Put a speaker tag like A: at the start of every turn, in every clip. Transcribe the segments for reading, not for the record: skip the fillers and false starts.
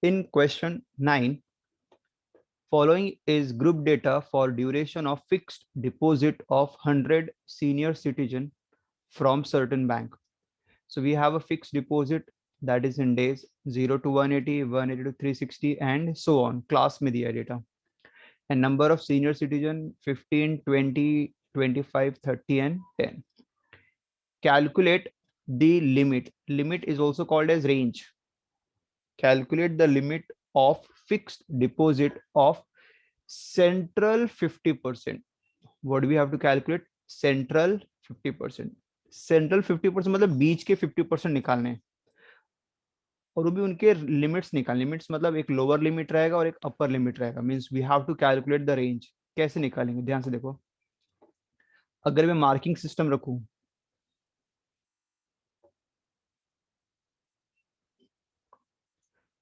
A: In question 9, following is group data for duration of fixed deposit of 100 senior citizen from certain bank. So we have a fixed deposit that is in days 0 to 180, 180 to 360, and so on. Class में दिया data. And number of senior citizen 15, 20, 25, 30, and 10. Calculate the limit. Limit is also called as range. Calculate the limit of fixed deposit of central 50%. What do we have to calculate? Central 50%. Central 50% मतलब बीच के 50% निकालने हैं, और वो भी उनके limits निकाल। Limits मतलब एक लोअर लिमिट रहेगा और एक अपर लिमिट रहेगा। Means we have to calculate the range. कैसे निकालेंगे? ध्यान से देखो। अगर मैं मार्किंग सिस्टम रखूं,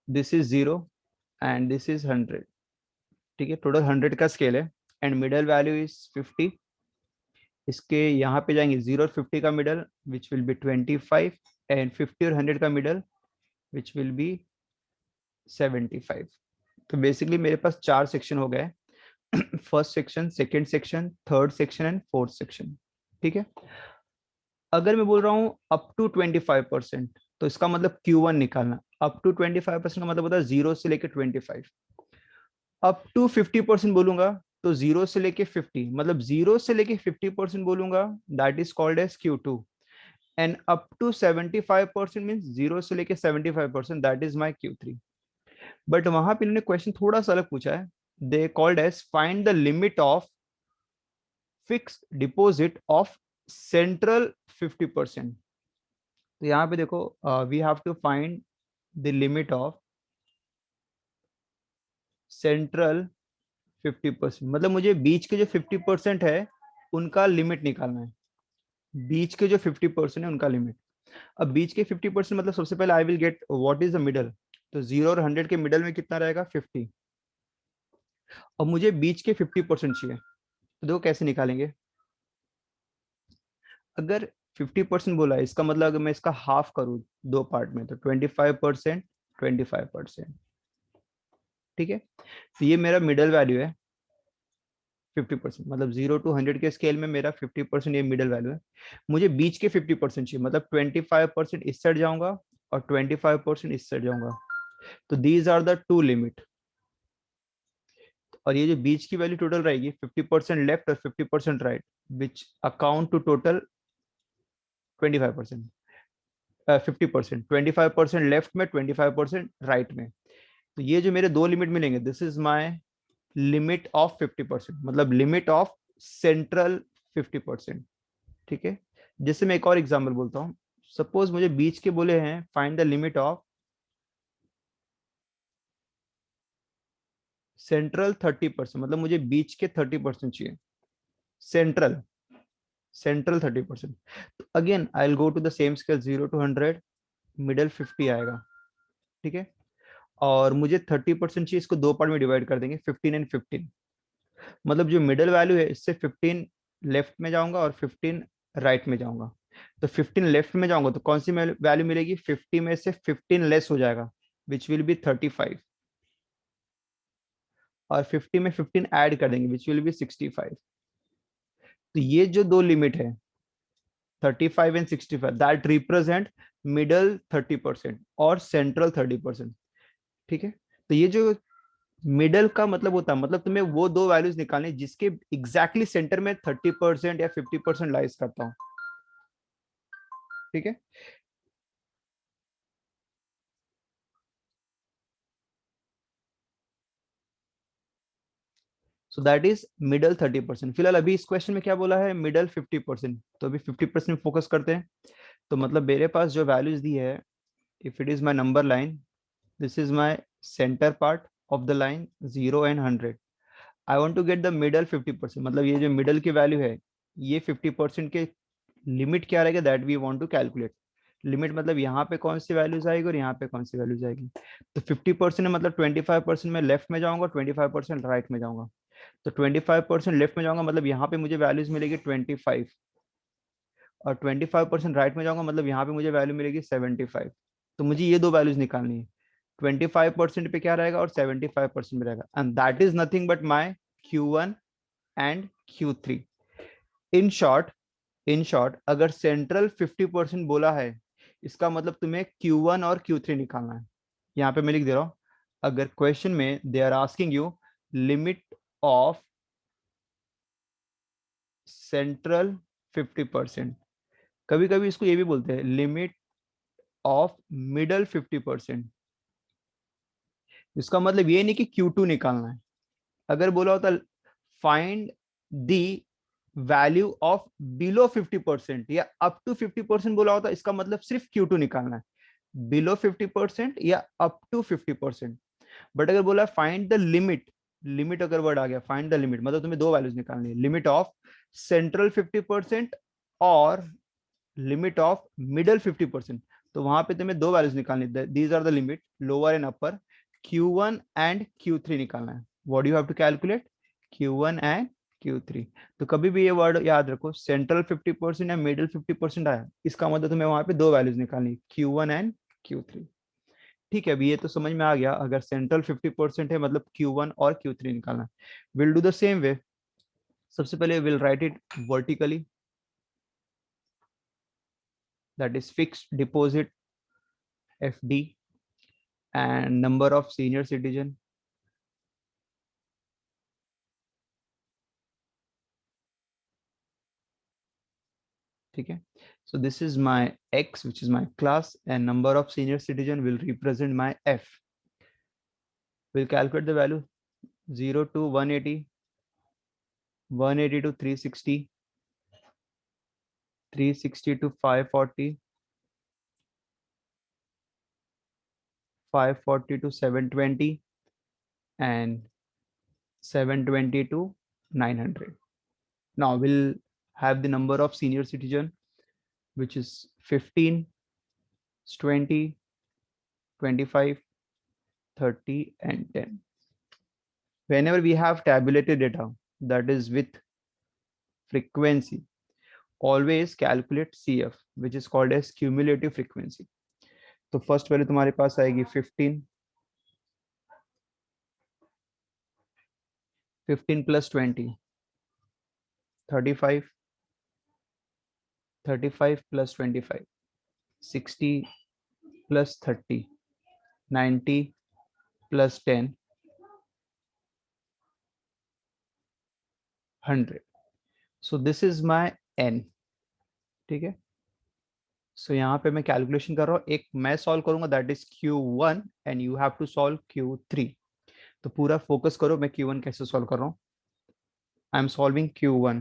A: this is 0 and this is 100, ठीक है, टोटल 100 का स्केल है, एंड मिडल वैल्यू इज 50। इसके यहाँ पे जाएंगे 0 और 50 का middle which will B 25, and 50 और 100 का मिडल विच विल बी 75। तो बेसिकली मेरे पास 4 सेक्शन हो गए, first section, second section, third section and fourth section. ठीक है। अगर मैं बोल रहा हूँ अप टू 25%, तो इसका मतलब Q1 निकालना। अप टू 25% का मतलब होता है 0 से लेके 25। अप टू 50% बोलूंगा तो 0 से लेके 50, मतलब 0 से लेके 50% बोलूंगा, that is called as Q2। And up to 75% means 0 से लेके 75%, that is my Q3। But वहां पे इन्होंने क्वेश्चन थोड़ा सा अलग पूछा है। They called as find the limit of fix deposit of central 50%। तो यहाँ पे देखो, we have to find the limit of central 50%, मतलब मुझे बीच के जो 50% है उनका लिमिट निकालना है। बीच के जो 50% है उनका लिमिट। अब बीच के 50% मतलब सबसे पहले I will get what is the middle. तो 0 और 100 के मिडल में कितना रहेगा? 50। अब मुझे बीच के 50% चाहिए, तो देखो कैसे निकालेंगे। अगर 50% बोला है, इसका मतलब अगर मैं इसका हाफ करूं दो पार्ट में, तो 25%, 25%। ठीक है। तो ये मेरा मिडल वैल्यू है 50%, मतलब 0 to 100 के स्केल में मेरा 50% ये मिडल वैल्यू है। मुझे बीच के 50% चाहिए, मतलब 25% इस साइड जाऊंगा और 25% इस साइड जाऊंगा। तो these are the two limit. और ये जो बीच की वैल्यू टोटल रहेगी 50% लेफ्ट और 50% right, which account to total 25%। 50%, 25% left में, 25% राइट में। तो ये जो मेरे दो लिमिट मिलेंगे, this is my limit of 50%, मतलब लिमिट ऑफ सेंट्रल 50%। ठीक है। जैसे मैं एक और एग्जांपल बोलता हूं। सपोज मुझे बीच के बोले हैं find the limit of central 30%, मतलब मुझे बीच के 30% चाहिए। Central, central 30%। तो again I will go to the same scale, 0 to 100, middle 50 आएगा। ठीक है। और मुझे 30% चाहिए, इसको दो पार्ट में डिवाइड कर देंगे, 15 एंड 15। मतलब जो मिडल वैल्यू है इससे 15 लेफ्ट में जाऊंगा और 15 राइट में जाऊंगा। तो 15 लेफ्ट में जाऊंगा तो कौन सी वैल्यू मिलेगी? 50 में से 15 लेस हो जाएगा, विच विल बी 35। और 50 में 15 ऐड कर देंगे, विच विल बी 65। तो ये जो दो लिमिट है 35 एंड 65, दैट रिप्रेजेंट मिडल 30% और सेंट्रल 30%। ठीक है। तो ये जो मिडल का मतलब होता है, मतलब तुम्हें वो दो वैल्यूज निकालने जिसके एग्जैक्टली सेंटर में 30% या 50% लाइज करता हूं। ठीक है। So that is middle 30%। फिलहाल अभी इस क्वेश्चन में क्या बोला है? मिडल 50%। तो अभी 50% फोकस करते हैं। तो मतलब मेरे पास जो वैल्यूज दी है, if it is my number line, this is my centre part of the line 0 and 100। I want to get the middle 50%, मतलब ये जो मिडल की वैल्यू है, ये 50% के लिमिट क्या रहेगा, that we want to calculate. Limit मतलब यहाँ पे कौन सी वैल्यूज आएगी और यहाँ पे कौन सी वैल्यूज आएगी। तो 50% है, मतलब 25% में लेफ्ट में जाऊंगा, 25% राइट में जाऊंगा। तो 25% लेफ्ट में जाऊंगा, मतलब यहाँ पे मुझे वैल्यूज मिलेगी 25। और 25% राइट में जाऊंगा, मतलब यहाँ पे मुझे वैल्यू मिलेगी 75। तो मुझे ये दो वैल्यूज निकालनी है। 25% पे क्या रहेगा और 75% पे रहेगा, and that is nothing but my Q1 and Q3। In short, अगर सेंट्रल 50% बोला है, इसका मतलब तुम्हें Q1 और Q3 निकालना है। यहाँ पे मैं लिख दे रहा हूं, अगर क्वेश्चन में they are asking you limit of central 50%, कभी कभी इसको ये भी बोलते हैं लिमिट ऑफ मिडल 50%, इसका मतलब ये नहीं कि Q2 निकालना है। अगर बोला होता find the value of below 50% या अप टू 50% बोला होता, इसका मतलब सिर्फ Q2 निकालना है, बिलो 50% या अप टू 50%। बट अगर बोला फाइंड द लिमिट, लिमिट अगर वर्ड आ गया फाइंड द लिमिट, मतलब तुम्हें दो वैल्यूज निकालनी है, लिमिट ऑफ सेंट्रल 50% और लिमिट ऑफ मिडल 50%। तो वहां पे तुम्हें दो वैल्यूज निकालनी है, these are the limit lower and upper, Q1 and Q3 निकालना है। What you have to calculate, Q1 and Q3। तो कभी भी ये वर्ड याद रखो, सेंट्रल 50% या मिडल 50% आया, इसका मतलब तुम्हें वहां पे दो वैल्यूज निकालनी, Q1 एंड Q3। ठीक है, अभी ये तो समझ में आ गया, अगर सेंट्रल 50% है मतलब Q1 और Q3 निकालना। Will do the same way. सबसे पहले will write it vertically, that is fixed deposit FD and number of senior citizen। ठीक है, so this is my X which is my class and number of senior citizen will represent my F। We'll calculate the value 0 to 180, 180 to 360, 360 to 540, 540 to 720 and 720 to 900। Now we'll have the number of senior citizen which is 15, 20, 25, 30 and 10। Whenever we have tabulated data that is with frequency, always calculate CF which is called as cumulative frequency। तो first value तुम्हारे पास आएगी 15, 15 plus 20 35, 35 plus 25 60 plus 30 90 plus 10 100। so this is my n। ठीक है, सो यहाँ पे मैं calculation कर रहा हूँ, एक मैं सॉल्व करूंगा that is Q1 and you have to solve Q3। तो पूरा फोकस करो मैं Q1 कैसे सॉल्व कर रहा हूँ। I am solving Q1।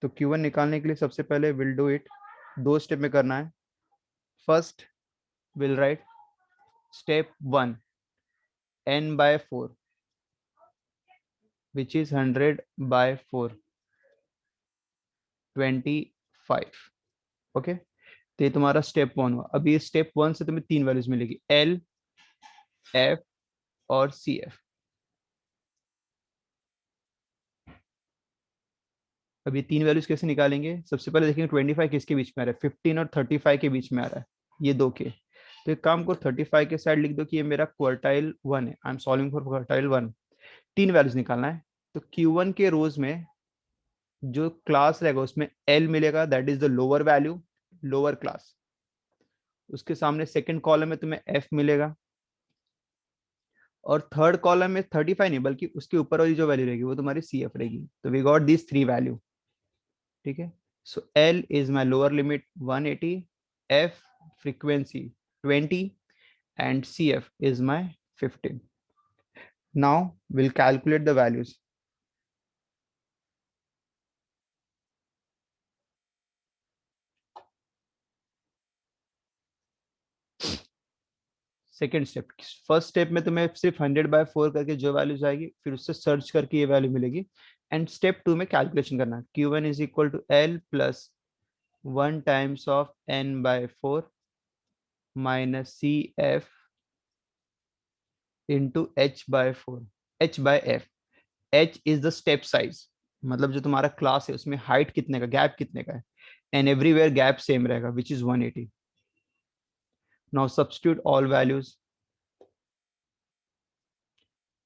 A: तो Q1 निकालने के लिए सबसे पहले विल डू इट, दो स्टेप में करना है। First will write step 1 n/4 which is 100/4 25। Okay, तो ये तुम्हारा स्टेप 1 हुआ। अभी स्टेप 1 से तुम्हें तीन वैल्यूज मिलेगी, L, F और CF। अब ये तीन वैल्यूज कैसे निकालेंगे, सबसे पहले देखेंगे 25 किसके बीच में आ रहा है, 15 और 35 के बीच में आ रहा है, ये दो के। तो एक काम करो 35 के साइड लिख दो कि ये मेरा क्वार्टाइल 1 है, I am solving for quartile 1। तीन वैल्यूज निकालना है, तो Q1 के रोज में जो क्लास रहेगा उसमें L मिलेगा, that is the lower value, lower class. उसके सामने सेकंड कॉलम में तुम्हें F मिलेगा, और थर्ड कॉलम में 35 नहीं बल्कि उसके ऊपर वाली जो वैल्यू रहेगी वो तुम्हारी CF रहेगी। तो we got this three value. ठीक है, so L is my lower limit 180, F frequency 20 and CF is my 15। now we'll calculate the values। Second step, first step में तुम्हें सिर्फ 100/4 करके जो वैल्यूज आएगी फिर उससे सर्च करके ये वैल्यू मिलेगी, एंड स्टेप 2 में कैलकुलेशन करना है। Q1 is equal to L plus 1 times of n/4 minus CF into H/4, H/F। H is the step size, मतलब जो तुम्हारा क्लास है उसमें हाइट कितने का, गैप कितने का है, एंड एवरीवेयर गैप सेम रहेगा which is 180। Now substitute all values,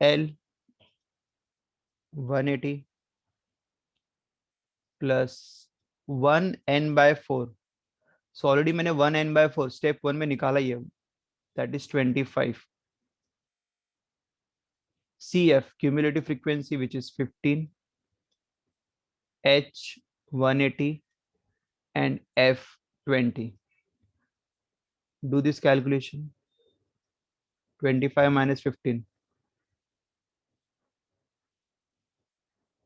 A: L 180 plus 1n/4. So already मैंने 1n/4 स्टेप 1 में निकाला ही है, that is 25. CF cumulative frequency which is 15, H 180 and F 20. Do this calculation. 25 minus 15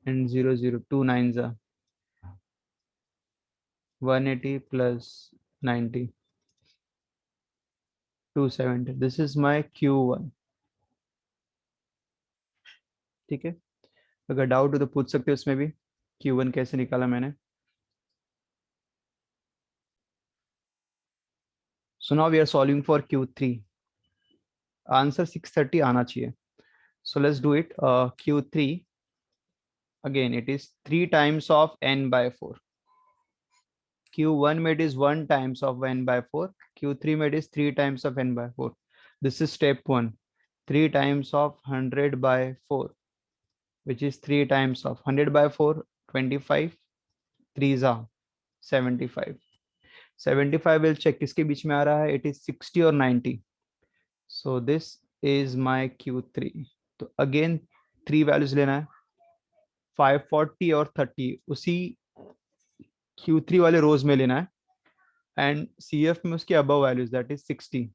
A: and 0 0 2 nines are 180 plus 90 270. This is my Q1. ठीक है, अगर doubt हो तो पूछ सकते हो इसमें भी. Q1 कैसे निकाला मैंने. So now we are solving for Q3. Answer 630 आना चाहिए. So let's do it. Q3 again it is 3 times of n/4. Q1 made is 1 times of n/4. Q3 made is 3 times of n/4. This is step 1. 3 times of 100/4, which is 3 times of 100/4, 25. 3s are 75. 75 will check किसके बीच में आ रहा है. It is 60 or 90. So this is my Q3. तो again 3 values लेना है, 540 और 30 उसी Q3 वाले रोज में लेना है, एंड CF में उसके अबव वैल्यूज दैट इज 60.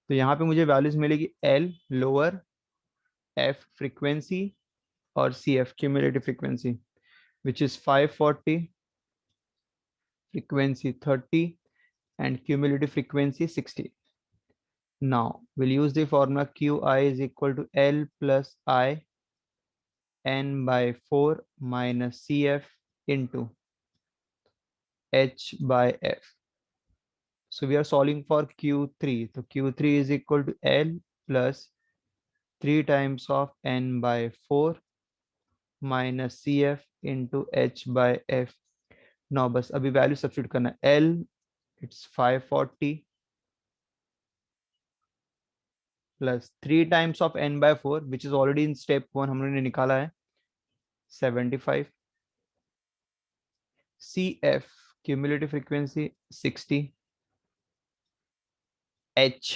A: तो यहाँ पे मुझे वैल्यूज मिलेगी L लोअर, F फ्रीक्वेंसी और CF cumulative frequency which is 540, frequency 30 and cumulative frequency 60. Now we'll use the formula Qi is equal to L plus I n/4 minus CF into h/f. So we are solving for Q3. So Q3 is equal to L plus 3 times of n/4 minus CF into h/f. Now बस अभी value substitute करना है. L it's 540 plus 3 times of n/4 which is already in step 1 हमने निकाला है 75. CF cumulative frequency 60. H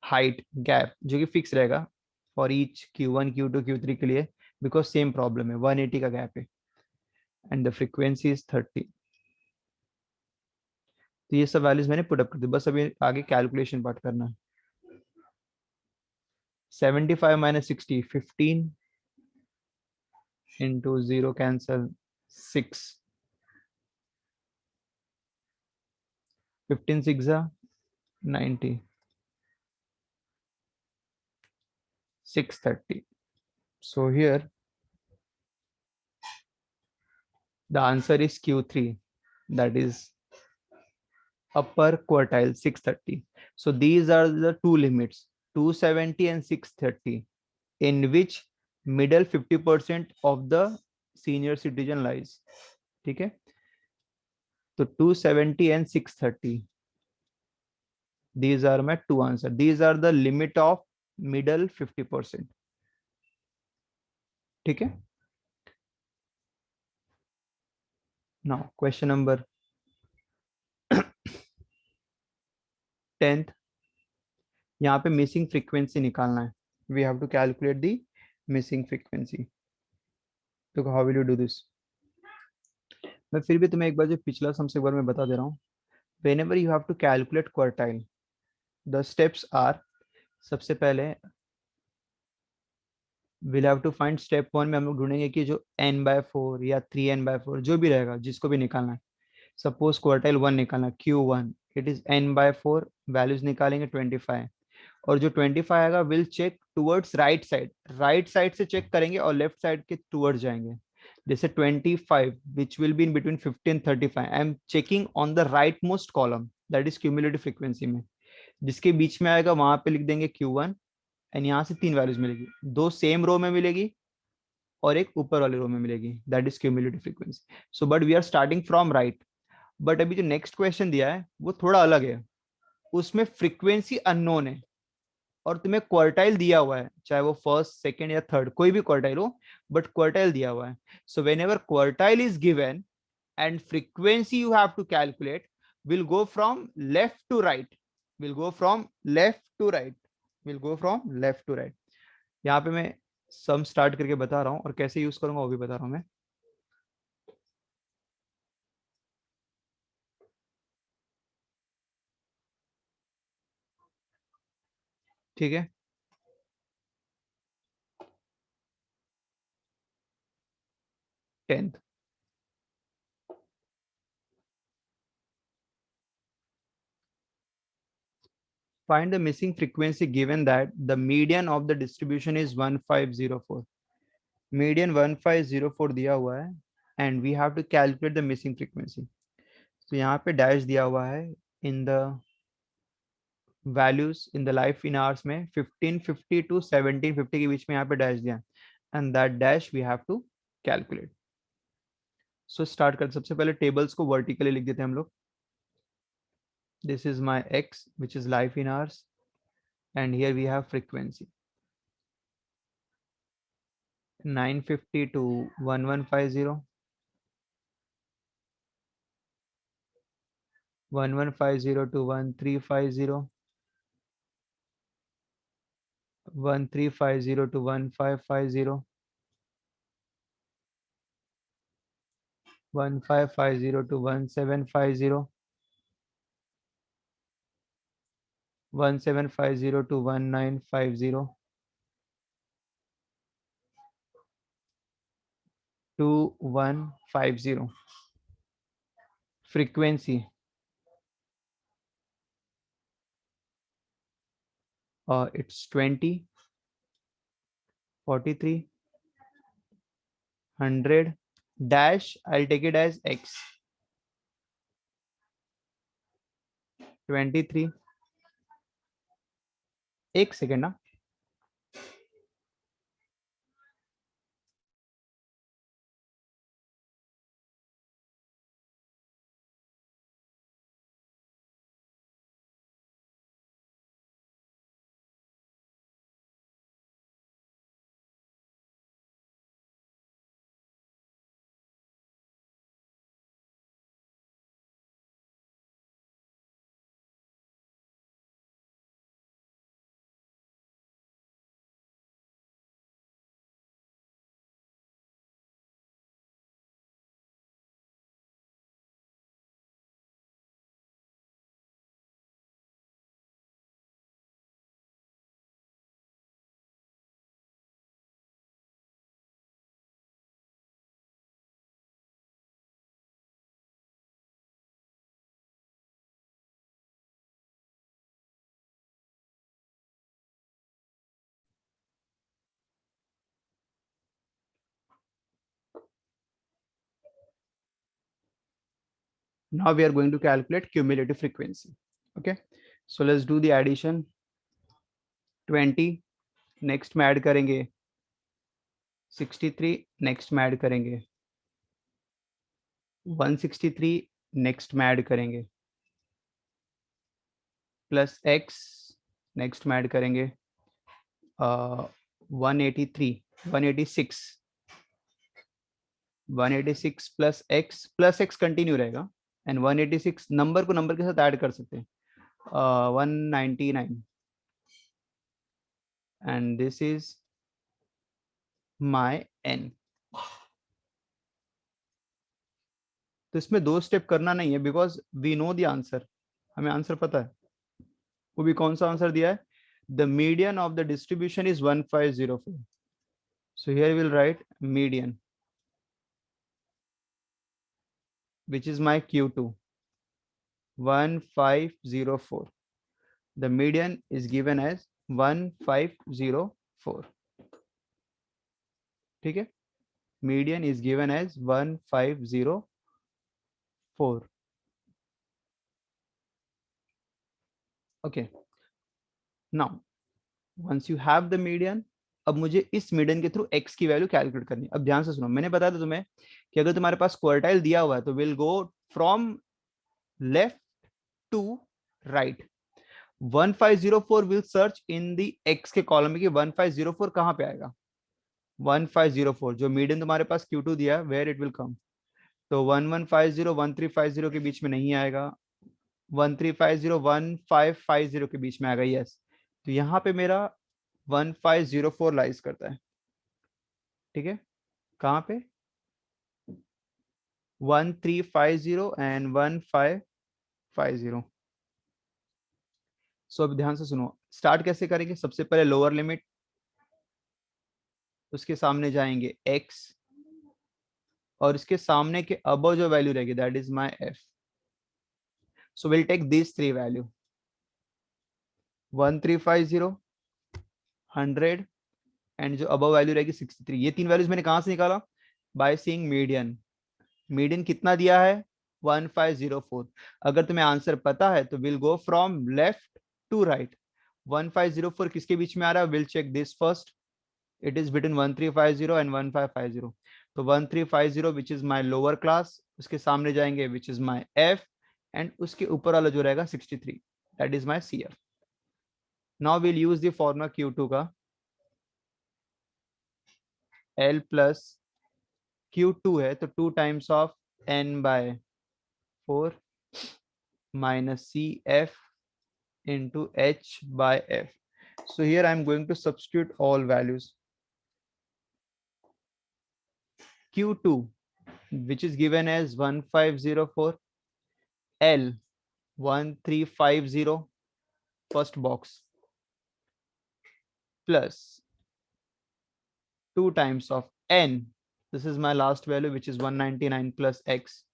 A: height gap जो कि fix रहेगा for each Q1 Q2 Q3 के लिए, बिकॉज सेम प्रॉब्लम है, 180 का गैप है, एंड द फ्रीक्वेंसी इज 30. तो ये सब वैल्यूज मैंने पुटअप कर दी, बस अभी आगे कैलकुलेशन पार्ट करना है. 75 minus 60 15 into 0 cancel 6, 15 6 are 90, 630. So here the answer is Q3, that is upper quartile 630. So these are the two limits, 270 and 630, in which middle 50% of the senior citizen lies. ठीक है, तो 270 and 630, these are my two answers. These are the limit of middle 50%. ठीक है. Now question number 10th. यहाँ पे missing frequency निकालना है. We have to calculate the missing frequency. तो how will you do this? मैं फिर भी तुम्हें एक बार जो पिछला सम से एक बार मैं बता दे रहा हूँ. Whenever you have to calculate quartile, the steps are, सबसे पहले we'll have to find step 1 में हम लोग ढूंढेंगे कि जो n/4 या 3n/4 जो भी रहेगा जिसको भी निकालना है. सपोज क्वार्टाइल 1 निकालना है, Q1 it is n/4, values निकालेंगे 25, और जो 25 आएगा will check towards right side, right side से चेक करेंगे और लेफ्ट साइड के टुवर्ड्स जाएंगे. जैसे 25 which will be in between 50 and 35, I am checking on the right most column, that is cumulative frequency में. जिसके बीच में आएगा वहां पे लिख देंगे Q1, एंड यहाँ से 3 वैल्यूज मिलेगी, 2 सेम रो में मिलेगी और एक ऊपर वाले रो में मिलेगी, that is cumulative frequency. So but we are starting from right. But अभी जो नेक्स्ट क्वेश्चन दिया है वो थोड़ा अलग है, उसमें फ्रीक्वेंसी अननोन है. और तुम्हें क्वार्टाइल दिया हुआ है, चाहे वो फर्स्ट सेकंड या थर्ड कोई भी क्वार्टाइल हो, बट क्वार्टाइल दिया हुआ है. So when ever quartile is given and frequency you have to calculate will go from left to right, will go from left to right, will go from left to right. यहाँ पे मैं सम start करके बता रहा हूँ और कैसे use करूंगा वो भी बता रहा हूँ मैं. ठीक है. 10th. Find the missing frequency given that the median of the distribution is 1504. Median 1504 दिया हुआ है and we have to calculate the missing frequency. तो यहाँ पे डैश दिया हुआ है in the values in the life in hours में 1550 to 1750 के बीच में यहाँ पे डैश दिया है and that dash we have to calculate. So start कर, सबसे पहले tables को vertically लिख देते हैं हम लोग. This is my x which is life in hours and here we have frequency 950 to 1150, 1150 to 1350, 1350 to 1550, 1550 to 1750, 1750 to 1950, 2150. Frequency it's 20, 43, 100 dash, I'll take it as x, 23. एक सेकेंड ना. Now we are going to calculate cumulative frequency. Okay, so let's do the addition. 20 next में add करेंगे 63, next में add करेंगे 163, next में add करेंगे plus x, next में add करेंगे 183, 186, 186 प्लस x कंटिन्यू रहेगा एंड 186 नंबर को नंबर के साथ ऐड कर सकते हैं 199 and this is my n. तो इसमें दो स्टेप करना नहीं है because we know the answer, हमें आंसर पता है. वो भी कौन सा आंसर दिया है? The median of the distribution is 1504. So here will write median which is my Q2 1504. The median is given as 1504. ठीक है, median is given as 1504. Okay, now once you have the median, अब मुझे इस median के through x की value calculate करनी है. अब ध्यान से सुनो, मैंने बताया था तुम्हें कि अगर तुम्हारे पास क्वार्टाइल दिया हुआ है तो will go from left to right. 1504 will search in the x के कॉलम में कि 1504 कहाँ पे आएगा। 1504 जो मीडियन तुम्हारे पास Q2 दिया है, वेयर इट विल कम। तो 1150 1350 के बीच में नहीं आएगा, 1350 1550 के बीच में आएगा, यस। तो यहाँ पे मेरा 1504 लाइज करता है, ठीक है। कहाँ पे? 1350 एंड 1550। सो अब ध्यान से सुनो, स्टार्ट कैसे करेंगे। सबसे पहले लोअर लिमिट, उसके सामने जाएंगे x, और इसके सामने के अबव जो वैल्यू रहेगी that is my f। So will take this three value, 1350, 100 and जो अबव वैल्यू रहेगी 63। ये तीन वैल्यूज मैंने कहां से निकाला? By seeing median. मीडियन कितना दिया है? 1504। अगर तुम्हें आंसर पता है तो will go from left to right. 1504 किसके बीच में आ रहा है? Will check this first, it is between 1350 and 1550। तो 1350 which is my lower class, उसके सामने जाएंगे which is my f, and उसके ऊपर वाला जो रहेगा 63, that is my C F. Now will use the formula Q2 का, L प्लस Q2 है तो 2 times of n/4 minus CF into H/F. So here I am going to substitute all values. Q2, which is given as 1504, L 1350, first box, plus 2 times of N. This is my last value, which is 199 plus X,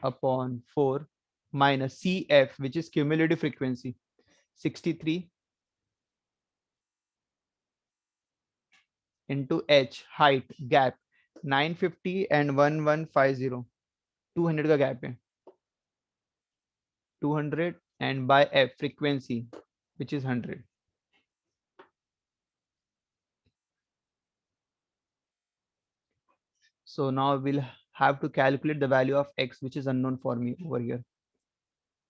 A: upon 4 minus CF, which is cumulative frequency, 63, into H, height, gap, 950 and 1150, 200 का gap है, 200, and by F, frequency, which is 100. So now we'll have to calculate the value of X, which is unknown for me over here.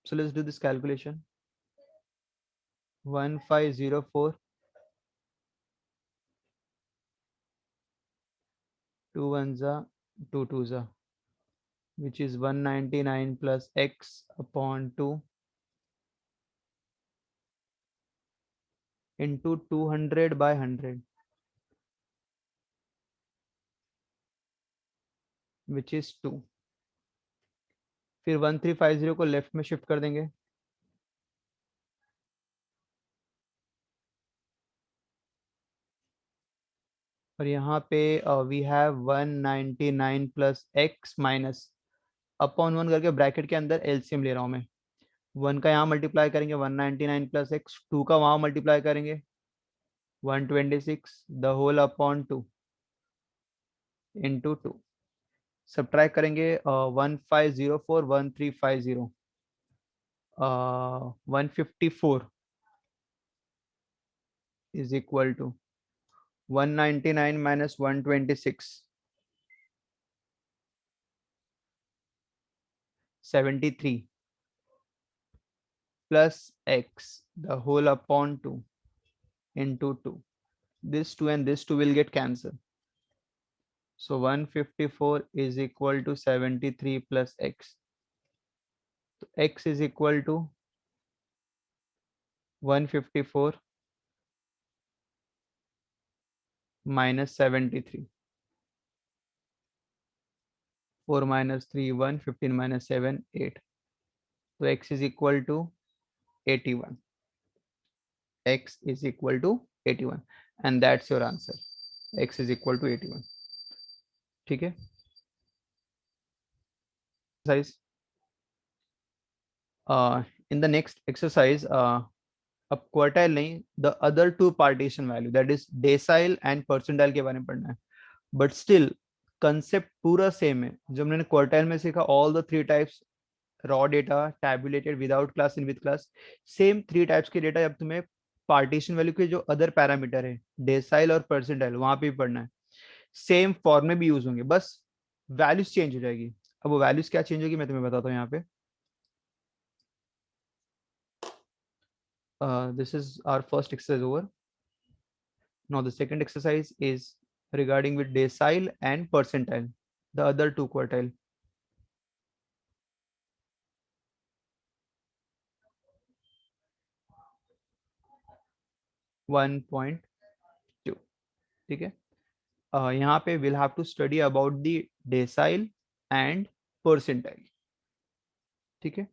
A: So let's do this calculation. 1504, 2 ones are 2 twos are, which is 199 plus X upon 2 into 200 by 100, which is 2. फिर 1350 को left में shift कर देंगे, और यहाँ पे we have 199 plus x minus upon 1 करके bracket के अंदर एलसीएम ले रहा हूँ मैं। 1 का यहाँ मल्टीप्लाई करेंगे 199 प्लस एक्स, 2 का वहाँ मल्टीप्लाई करेंगे 126 the whole upon 2 into 2। Subtract करेंगे 1504 1350, 154 is equal to 199 minus 126, 73 plus x the whole upon 2 into 2. This 2 and this 2 will get cancelled. So 154 is equal to 73 plus x. So x is equal to 154 minus 73. 4 minus 3, 1, 15 minus 7, 8. So x is equal to 81. X is equal to 81. And that's your answer. X is equal to 81. ठीक है? Exercise. In the next exercise, अब quartile नहीं, the other two partition value that is decile and percentile के बारे में पढ़ना है, but still concept पूरा सेम है जो हमने क्वार्टाइल में सीखा। All the 3 types, raw data, tabulated, without class, in with class, same 3 types के डेटा। अब तुम्हें पार्टीशन वैल्यू के जो अदर पैरामीटर है डेसाइल और परसेंटाइल, वहां पे भी पढ़ना है। सेम फॉर्म में भी यूज होंगे, बस वैल्यूज चेंज हो जाएगी। अब वो वैल्यूज क्या चेंज होगी मैं तुम्हें बताता हूँ यहाँ पे. This is our first exercise over. Now the second exercise is regarding with decile and percentile, the other two quartile. 1.2. ठीक है. यहाँ पे we'll have to study about the decile and percentile. ठीक है.